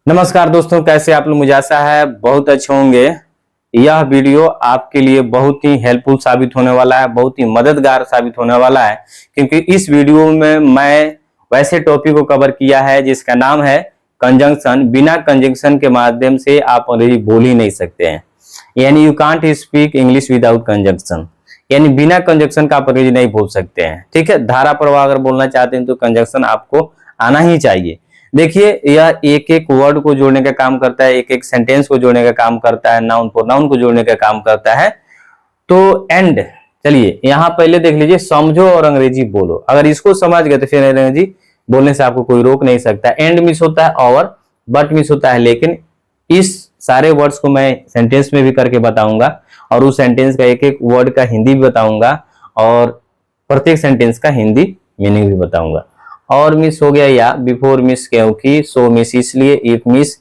नमस्कार दोस्तों, कैसे आप लोग? मुझे आशा है बहुत अच्छे होंगे। यह वीडियो आपके लिए बहुत ही हेल्पफुल साबित होने वाला है, बहुत ही मददगार साबित होने वाला है, क्योंकि इस वीडियो में मैं वैसे टॉपिक को कवर किया है जिसका नाम है कंजंक्शन। बिना कंजंक्शन के माध्यम से आप अंग्रेजी बोल ही नहीं सकते हैं, यानी you can't speak English without conjunction, यानी बिना कंजंक्शन का आप अंग्रेजी नहीं बोल सकते हैं। ठीक है, धारा प्रवाह अगर बोलना चाहते हैं तो कंजंक्शन आपको आना ही चाहिए। देखिए, यह एक एक वर्ड को जोड़ने का काम करता है, एक एक सेंटेंस को जोड़ने का काम करता है, नाउन प्रोनाउन को जोड़ने का काम करता है। तो एंड, चलिए यहाँ पहले देख लीजिए, समझो और अंग्रेजी बोलो। अगर इसको समझ गए तो फिर अंग्रेजी बोलने से आपको कोई रोक नहीं सकता। एंड मिस होता है और बट मिस होता है, लेकिन इस सारे वर्ड्स को मैं सेंटेंस में भी करके बताऊंगा और उस सेंटेंस का एक एक वर्ड का हिंदी भी बताऊंगा और प्रत्येक सेंटेंस का हिंदी मीनिंग भी बताऊंगा। और मिस हो गया या, बिफोर मिस क्योंकि, सो मिस इसलिए, इफ मिस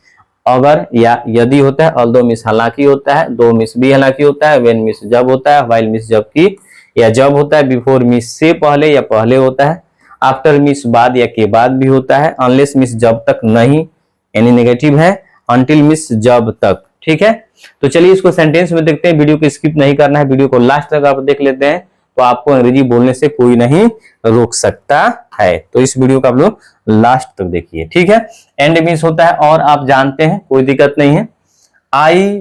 अगर या यदि होता है, ऑल्दो मिस हालांकि होता है, दो मिस भी हालांकि होता है, व्हेन मिस जब होता है, व्हाइल मिस जबकि या जब होता है, बिफोर मिस से पहले या पहले होता है, आफ्टर मिस बाद या के बाद भी होता है, अनलेस मिस जब तक नहीं यानी नेगेटिव है, अनटिल मिस जब तक। ठीक है, तो चलिए इसको सेंटेंस में देखते हैं। वीडियो को स्किप नहीं करना है, वीडियो को लास्ट तक आप देख लेते हैं तो आपको अंग्रेजी बोलने से कोई नहीं रोक सकता है। तो इस वीडियो को आप लोग लास्ट तक देखिए। ठीक है, एंड मिस होता है और आप जानते हैं, कोई दिक्कत नहीं है। आई,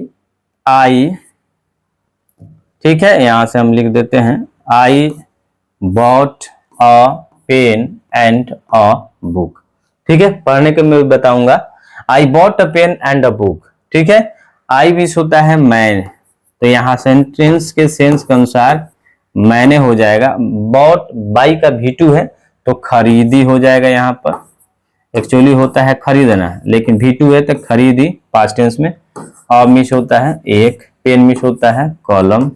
ठीक है, यहां से हम लिख देते हैं I bought a pen and a book. ठीक है, पढ़ने के मैं बताऊंगा। I bought a pen and a book. ठीक है, आई मिस होता है मैं, तो यहाँ सेंटेंस के सेंस के अनुसार मैंने हो जाएगा। बॉट बाई का V2 है तो खरीदी हो जाएगा। यहाँ पर एक्चुअली होता है खरीदना, लेकिन V2 है तो खरीदी पास्ट टेंस में। और मिस होता है एक, पेन मिस होता है कलम।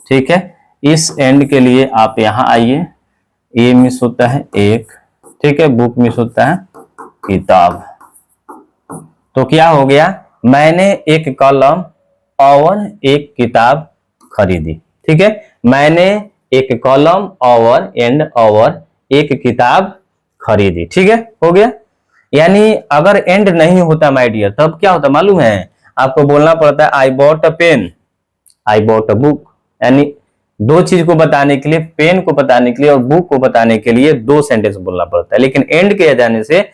ठीक है, इस एंड के लिए आप यहाँ आइए। ए मिस होता है एक, ठीक है, बुक मिस होता है किताब। तो क्या हो गया, मैंने एक कलम और एक किताब खरीदी। ठीक है, मैंने एक कलम और एंड और एक किताब खरीदी। ठीक है, हो गया। यानी अगर एंड नहीं होता माय डियर, तब क्या होता मालूम है? आपको बोलना पड़ता है I bought a pen, I bought a book. यानी दो चीज को बताने के लिए, पेन को बताने के लिए और बुक को बताने के लिए दो सेंटेंस बोलना पड़ता है, लेकिन एंड के जाने से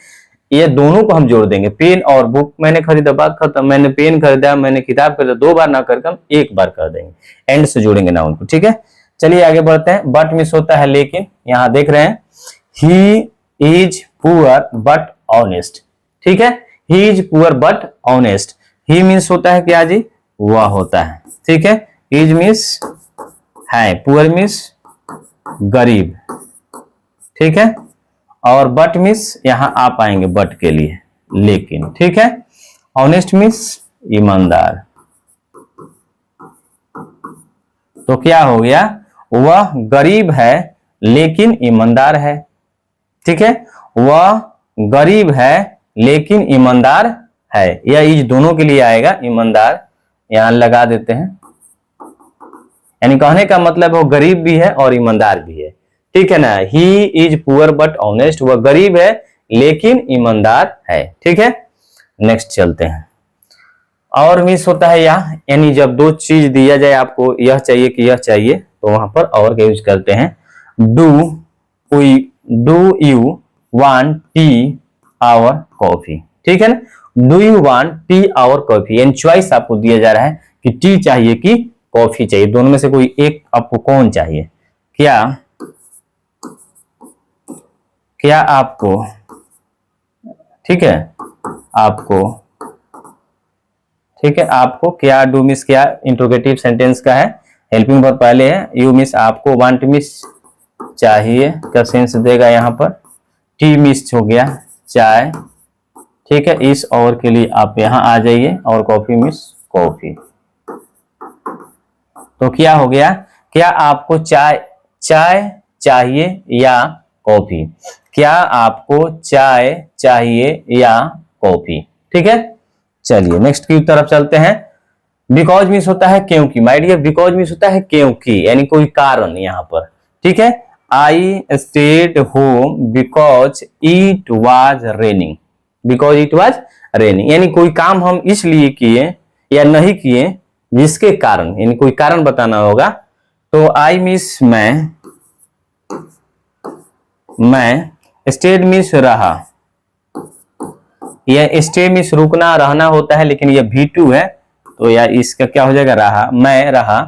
ये दोनों को हम जोड़ देंगे। पेन और बुक, मैंने खरीदा, बात खत्म। मैंने पेन खरीदा, मैंने किताब खरीदा, दो बार ना करके हम एक बार कर देंगे, एंड से जोड़ेंगे ना उनको। ठीक है, चलिए आगे बढ़ते हैं। बट मिस होता है लेकिन, यहां देख रहे हैं he is poor but honest. ठीक है, he is poor but honest. He means होता है क्या जी? वह होता है। ठीक है, इज मिस है, पुअर मिस गरीब। ठीक है, और बट मिस यहां आप आएंगे बट के लिए, लेकिन। ठीक है, ऑनेस्ट मिस ईमानदार। तो क्या हो गया, वह गरीब है लेकिन ईमानदार है। ठीक है, वह गरीब है लेकिन ईमानदार है। यह इज दोनों के लिए आएगा, ईमानदार यहां लगा देते हैं। यानी कहने का मतलब वो गरीब भी है और ईमानदार भी है। ठीक है ना, he is poor but honest, वह गरीब है लेकिन ईमानदार है। ठीक है, नेक्स्ट चलते हैं। और मिस होता है या, यानी जब दो चीज दिया जाए, आपको यह चाहिए कि यह चाहिए, तो वहां पर और का यूज करते हैं। Do you want tea or coffee. ठीक है ना, do you want tea or coffee, यानी चॉइस आपको दिया जा रहा है कि टी चाहिए कि कॉफी चाहिए, दोनों में से कोई एक आपको कौन चाहिए। क्या आपको, ठीक है, आपको, ठीक है, आपको क्या, डू मिस क्या इंट्रोगेटिव सेंटेंस का है, हेल्पिंग वर्ब पहले है, यू मिस आपको, वांट मिस चाहिए का सेंस देगा यहाँ पर, टी मिस हो गया चाय। ठीक है, इस और के लिए आप यहाँ आ जाइए, और कॉफी मिस कॉफी। तो क्या हो गया, क्या आपको चाय चाहिए या कॉफी? क्या आपको चाय चाहिए या कॉफी? ठीक है, चलिए नेक्स्ट की तरफ चलते हैं। बिकॉज मिस होता है क्योंकि, माय डियर, बिकॉज मिस होता है क्योंकि, यानी कोई कारण यहाँ पर। ठीक है, I stayed home because it was raining. Because it was raining, यानी कोई काम हम इसलिए किए या नहीं किए जिसके कारण, यानी कोई कारण बताना होगा। तो आई मिस मैं स्टेड मिस रहा, यह स्टे मिस रुकना रहना होता है, लेकिन यह V2 है तो या इसका क्या हो जाएगा, रहा, मैं रहा।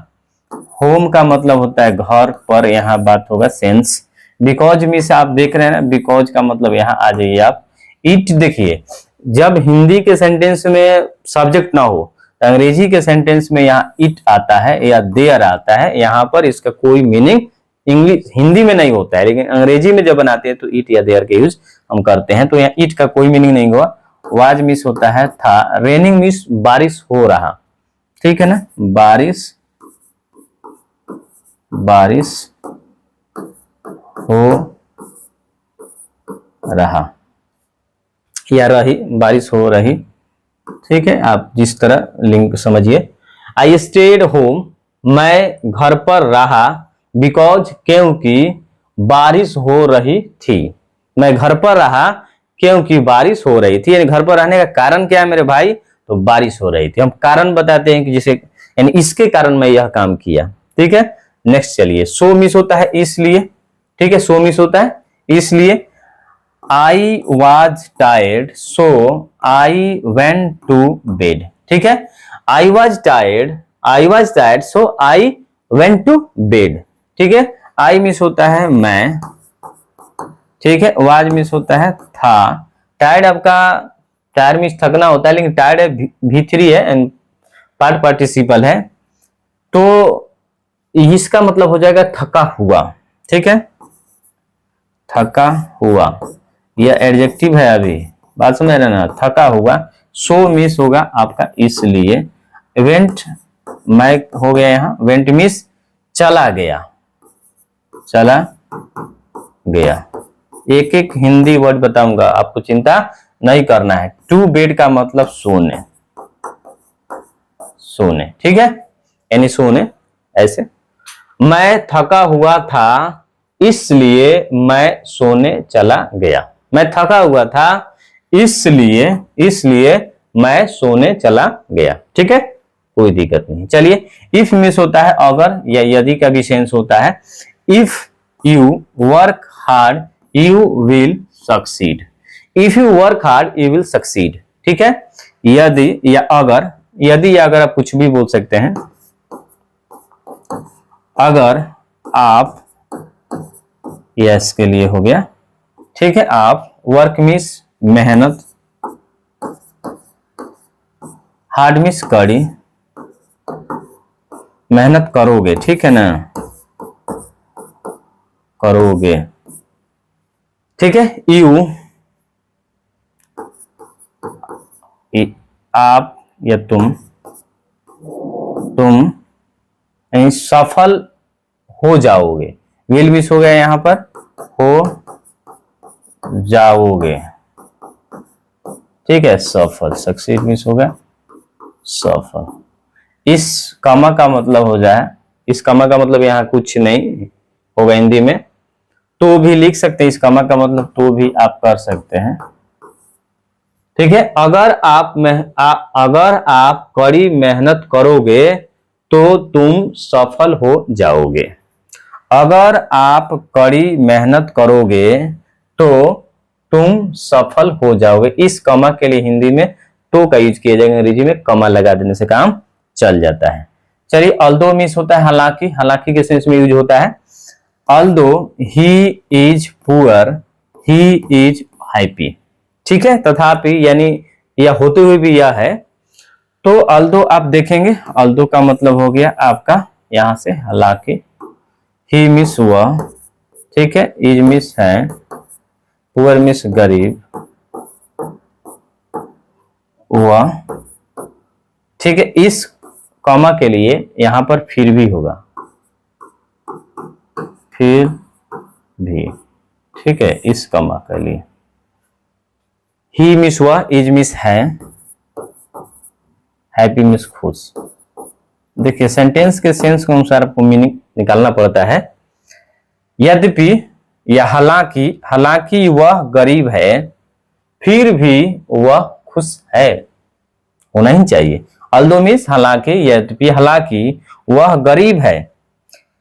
होम का मतलब होता है घर पर, यहाँ बात होगा सेंस। बिकॉज मिस आप देख रहे हैं ना, बिकॉज का मतलब यहाँ आ जाइए आप। इट देखिए, जब हिंदी के सेंटेंस में सब्जेक्ट ना हो, अंग्रेजी के सेंटेंस में यहाँ इट आता है या देयर आता है, यहाँ पर इसका कोई मीनिंग इंग्लिश हिंदी में नहीं होता है, लेकिन अंग्रेजी में जब बनाते हैं तो इट या देयर के यूज हम करते हैं। तो यहाँ इट का कोई मीनिंग नहीं हुआ। वाज मिस होता है था, रेनिंग मिस बारिश हो रहा, ठीक है ना, बारिश हो रहा या रही, बारिश हो रही, ठीक है, आप जिस तरह लिंक समझिए। आई स्टेड होम, मैं घर पर रहा, बिकॉज क्योंकि बारिश हो रही थी। मैं घर पर रहा क्योंकि बारिश हो रही थी, यानी घर पर रहने का कारण क्या है मेरे भाई, तो बारिश हो रही थी। हम कारण बताते हैं कि जैसे यानी इसके कारण मैं यह काम किया, ठीक है। नेक्स्ट चलिए, सो मिस होता है इसलिए, ठीक है, सो मिस होता है इसलिए। I was tired so I went to bed, ठीक है। I was tired so I went to bed, ठीक है। आई मिस होता है मैं, ठीक है। वाज मिस होता है था। टायर्ड आपका टायर मिस थकना होता है, लेकिन टायर्ड है V3 है एंड पार्ट पार्टिसिपल है, तो इसका मतलब हो जाएगा थका हुआ, ठीक है, थका हुआ। यह एडजेक्टिव है, अभी बात समझ रहे ना, थका हुआ। सो मिस होगा आपका इसलिए। वेंट मैं हो गया यहाँ, वेंट मिस चला गया, चला गया। एक एक हिंदी वर्ड बताऊंगा, आपको चिंता नहीं करना है। टू बेड का मतलब सोने, सोने, ठीक है, यानी सोने ऐसे। मैं थका हुआ था इसलिए मैं सोने चला गया। मैं थका हुआ था इसलिए मैं सोने चला गया, ठीक है, कोई दिक्कत नहीं। चलिए, इफ मिस होता है अगर या यदि का भी सेंस होता है। If you work hard you will succeed, if you work hard you will succeed, ठीक है। यदि या अगर, यदि या अगर आप कुछ भी बोल सकते हैं। अगर आप, यस के लिए हो गया, ठीक है। आप वर्क मिस मेहनत, हार्ड मिस कड़ी, मेहनत करोगे, ठीक है ना, करोगे, ठीक है। यू आप या तुम सफल हो जाओगे। विल मिस हो गया यहां पर, हो जाओगे, ठीक है। सफल, सक्सीड मिस हो गया, सफल। इस कमा का मतलब हो जाए, इस कमा का मतलब यहाँ कुछ नहीं होगा हिंदी में, तो भी लिख सकते हैं। इस कमा का मतलब तो भी आप कर सकते हैं, ठीक है। अगर आप कड़ी मेहनत करोगे तो तुम सफल हो जाओगे। अगर आप कड़ी मेहनत करोगे तो तुम सफल हो जाओगे। इस कमा के लिए हिंदी में तो का यूज किया जाएगा, अंग्रेजी में कमा लगा देने से काम चल जाता है। चलिए, अल्दो मिस होता है हालांकि, हालांकि के सेंस में यूज होता है। Although he is poor he is happy, ठीक है। तथापि यानी यह होते हुए भी यह है, तो अल्दो आप देखेंगे, अल्दो का मतलब हो गया आपका यहां से हालांकि। ही मिस हुआ, ठीक है, इज मिस है, पुअर मिस गरीब हुआ, ठीक है। इस कॉमा के लिए यहां पर फिर भी होगा, फिर भी, ठीक है, इस कॉमा के लिए। ही मिस हुआ, इज मिस है, हैप्पी मिस खुश। देखिए, सेंटेंस के सेंस के अनुसार आपको मीनिंग निकालना पड़ता है। यद्यपि या हालांकि, हालांकि वह गरीब है, फिर भी वह खुश है, होना ही चाहिए। अल्दो मीन्स हालांकि, यद्यपि, हालांकि वह गरीब है,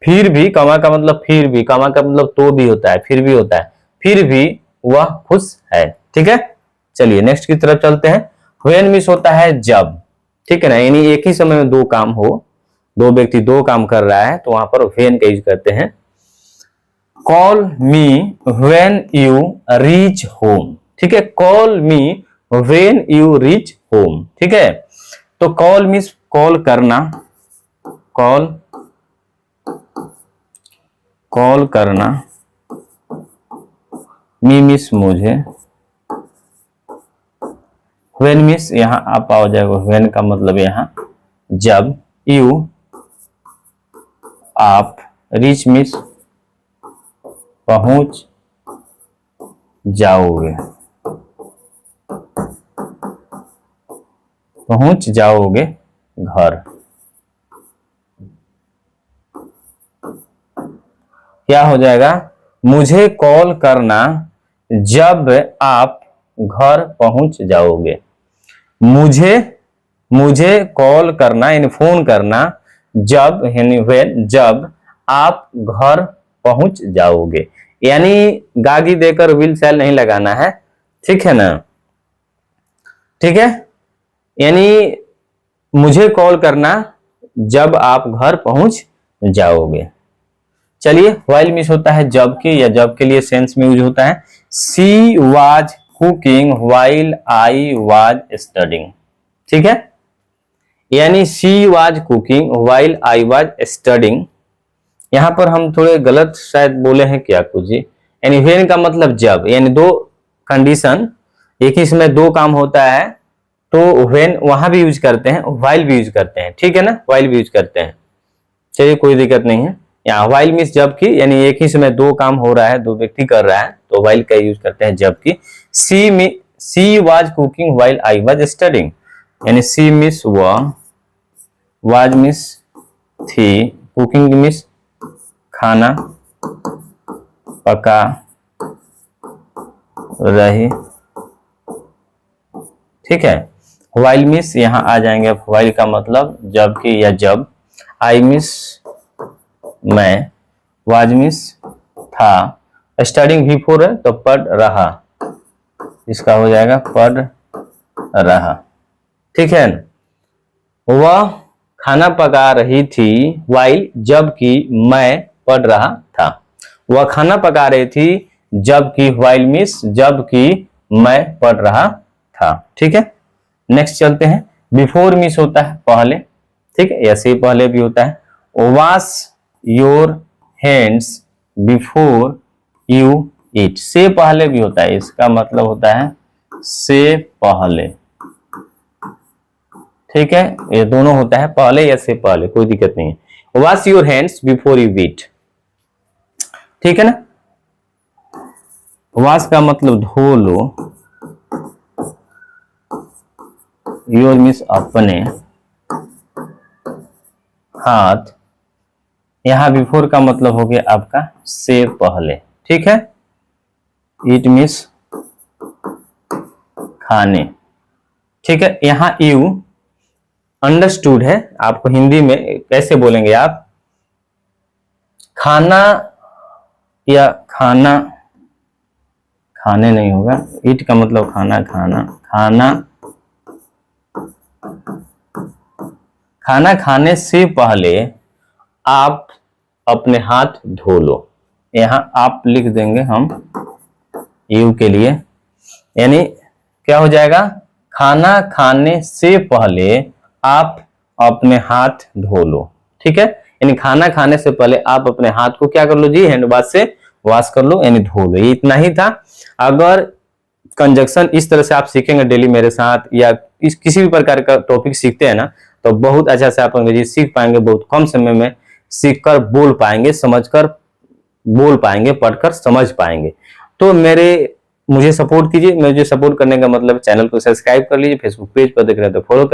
फिर भी, कमा का मतलब फिर भी, कमा का मतलब तो भी होता है, फिर भी होता है, फिर भी वह खुश है। ठीक है, चलिए नेक्स्ट की तरफ चलते हैं। व्हेन मीन्स होता है जब, ठीक है ना, यानी एक ही समय में दो काम हो, दो व्यक्ति दो काम कर रहा है तो वहां पर व्हेन का यूज करते हैं। Call me when you reach home, ठीक है, call me when you reach home, ठीक है। तो कॉल मीन्स कॉल करना, कॉल करना, मी मीन्स मुझे, व्हेन मीन्स यहां आप आ जाएगा, व्हेन का मतलब यहां जब, यू आप, रीच मीन्स पहुंच जाओगे, पहुंच जाओगे घर। क्या हो जाएगा, मुझे कॉल करना जब आप घर पहुंच जाओगे। मुझे कॉल करना यानी फोन करना जब, यानी व्हेन, जब आप घर पहुंच जाओगे। यानी गागी देकर विल शैल नहीं लगाना है, ठीक है ना, ठीक है। यानी मुझे कॉल करना जब आप घर पहुंच जाओगे। चलिए, व्हाइल मीन्स होता है जब के, या जब के लिए सेंस में यूज होता है। She was cooking while I was studying, ठीक है, यानी she was cooking while I was studying. यहां पर हम थोड़े गलत शायद बोले हैं क्या कुछ जी, यानी व्हेन का मतलब जब, यानी दो कंडीशन, एक ही समय दो काम होता है तो व्हेन वहां भी यूज करते हैं, व्हाइल भी यूज करते हैं, ठीक है ना, व्हाइल भी यूज करते हैं। चलिए, कोई दिक्कत नहीं है। यहाँ व्हाइल मीन्स जबकि, यानी एक ही समय दो काम हो रहा है, दो व्यक्ति कर रहा है तो व्हाइल का यूज करते हैं जबकि। She was cooking while I was studying, यानी सी मीन्स वह, वाज मीन्स थी, कुकिंग मीन्स खाना पका रही, ठीक है। व्हाइल मीन्स यहाँ आ जाएंगे, व्हाइल का मतलब जबकि या जब, आई मीन्स मैं, वाज मीन्स था, स्टडिंग भी फोर है तो पढ़ रहा, इसका हो जाएगा पढ़ रहा, ठीक है। वह खाना पका रही थी वाइल, जबकि मैं पढ़ रहा था। वह खाना पका रही थी जबकि, व्हाइल मीन्स जबकि मैं पढ़ रहा था, ठीक है। नेक्स्ट चलते हैं। बिफोर मीन्स होता है पहले, ठीक है, ऐसे पहले भी होता है। Wash your hands before you eat, से पहले भी होता है, इसका मतलब होता है से पहले, ठीक है, ये दोनों होता है पहले या से पहले, कोई दिक्कत नहीं है। Wash your hands before you eat, ठीक है ना। वॉश का मतलब धो लो, योर मीन्स अपने, हाथ, यहां बिफोर का मतलब हो गया आपका से पहले, ठीक है। ईट मीन्स खाने, ठीक है। यहां यू अंडरस्टूड है, आपको हिंदी में कैसे बोलेंगे आप, खाना या खाना, खाने नहीं होगा, ईट का मतलब खाना, खाना, खाना, खाना खाने से पहले आप अपने हाथ धो लो। यहां आप लिख देंगे हम यू के लिए, यानी क्या हो जाएगा, खाना खाने से पहले आप अपने हाथ धो लो, ठीक है। यानी खाना खाने से पहले आप अपने हाथ को क्या कर लो जी, हैंड वॉश से वॉश कर लो, यानी धो लो। ये इतना ही था। अगर कंजक्शन इस तरह से आप सीखेंगे डेली मेरे साथ, या किसी भी प्रकार का टॉपिक सीखते हैं ना, तो बहुत अच्छा से आप अंग्रेजी सीख पाएंगे, बहुत कम समय में सीखकर बोल पाएंगे, समझकर बोल पाएंगे, पढ़कर समझ पाएंगे। तो मुझे सपोर्ट कीजिए। मुझे सपोर्ट करने का मतलब चैनल को सब्सक्राइब कर लीजिए, फेसबुक पेज पर देख रहे हैं तो फॉलो कर